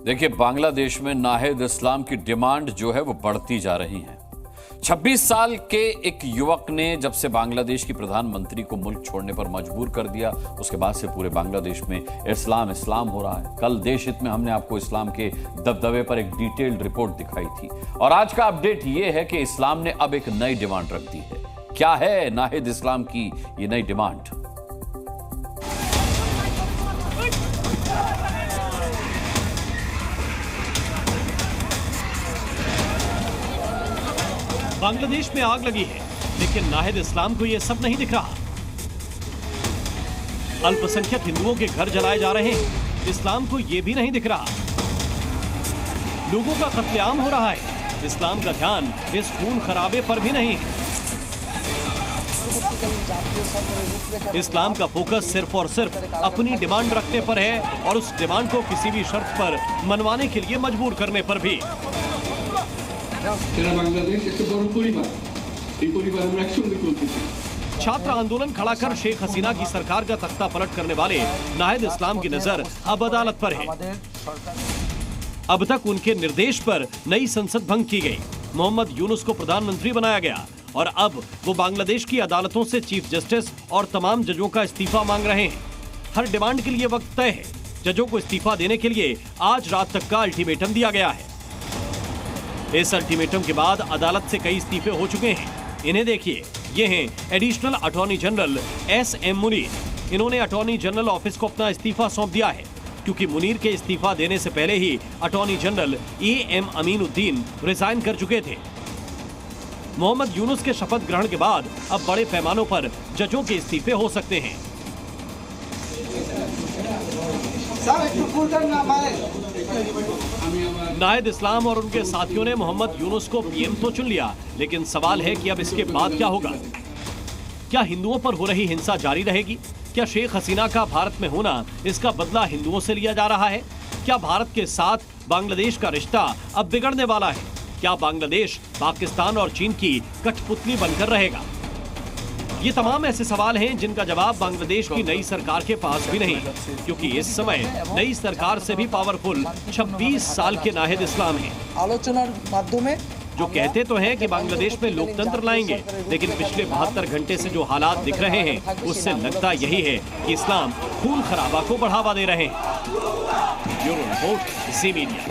देखिए, बांग्लादेश में नाहिद इस्लाम की डिमांड जो है वो बढ़ती जा रही है। 26 साल के एक युवक ने जब से बांग्लादेश की प्रधानमंत्री को मुल्क छोड़ने पर मजबूर कर दिया, उसके बाद से पूरे बांग्लादेश में इस्लाम इस्लाम हो रहा है। कल देश हित में हमने आपको इस्लाम के दबदबे पर एक डिटेल्ड रिपोर्ट दिखाई थी और आज का अपडेट ये है कि इस्लाम ने अब एक नई डिमांड रख दी है। क्या है नाहिद इस्लाम की ये नई डिमांड? बांग्लादेश में आग लगी है, लेकिन नाहिद इस्लाम को यह सब नहीं दिख रहा। अल्पसंख्यक हिंदुओं के घर जलाए जा रहे हैं, इस्लाम को यह भी नहीं दिख रहा। लोगों का कत्लेआम हो रहा है, इस्लाम का ध्यान इस खून खराबे पर भी नहीं है। इस्लाम का फोकस सिर्फ और सिर्फ अपनी डिमांड रखने पर है और उस डिमांड को किसी भी शर्त पर मनवाने के लिए मजबूर करने पर भी। छात्र आंदोलन खड़ा कर शेख हसीना की सरकार का तख्ता पलट करने वाले नाहिद इस्लाम की नजर अब अदालत पर है। अब तक उनके निर्देश पर नई संसद भंग की गई, मोहम्मद यूनुस को प्रधानमंत्री बनाया गया और अब वो बांग्लादेश की अदालतों से चीफ जस्टिस और तमाम जजों का इस्तीफा मांग रहे हैं। हर डिमांड के लिए वक्त तय है। जजों को इस्तीफा देने के लिए आज रात तक का अल्टीमेटम दिया गया है। इस अल्टीमेटम के बाद अदालत से कई इस्तीफे हो चुके हैं। इन्हें देखिए, ये हैं additional attorney general SM. Munir. इन्होंने अटॉर्नी जनरल ऑफिस को अपना इस्तीफा सौंप दिया है, क्योंकि मुनीर के इस्तीफा देने से पहले ही attorney general AM. Aminuddin resign कर चुके थे। मोहम्मद यूनुस के शपथ ग्रहण के बाद अब बड़े पैमानों पर जजों के इस्तीफे हो सकते हैं। नाहिद इस्लाम और उनके साथियों ने मोहम्मद यूनुस को पीएम तो चुन लिया, लेकिन सवाल है कि अब इसके बाद क्या होगा? क्या हिंदुओं पर हो रही हिंसा जारी रहेगी? क्या शेख हसीना का भारत में होना, इसका बदला हिंदुओं से लिया जा रहा है? क्या भारत के साथ बांग्लादेश का रिश्ता अब बिगड़ने वाला है? क्या बांग्लादेश पाकिस्तान और चीन की कठपुतली बनकर रहेगा? ये तमाम ऐसे सवाल हैं जिनका जवाब बांग्लादेश की नई सरकार के पास भी नहीं, क्योंकि इस समय नई सरकार से भी पावरफुल 26 साल के नाहिद इस्लाम हैं। आलोचनार माध्यमे जो कहते तो हैं कि बांग्लादेश में लोकतंत्र लाएंगे, लेकिन पिछले 72 घंटे से जो हालात दिख रहे हैं उससे लगता यही है कि इस्लाम खून खराबा को बढ़ावा दे रहे हैं। ब्यूरो रिपोर्ट, जी मीडिया।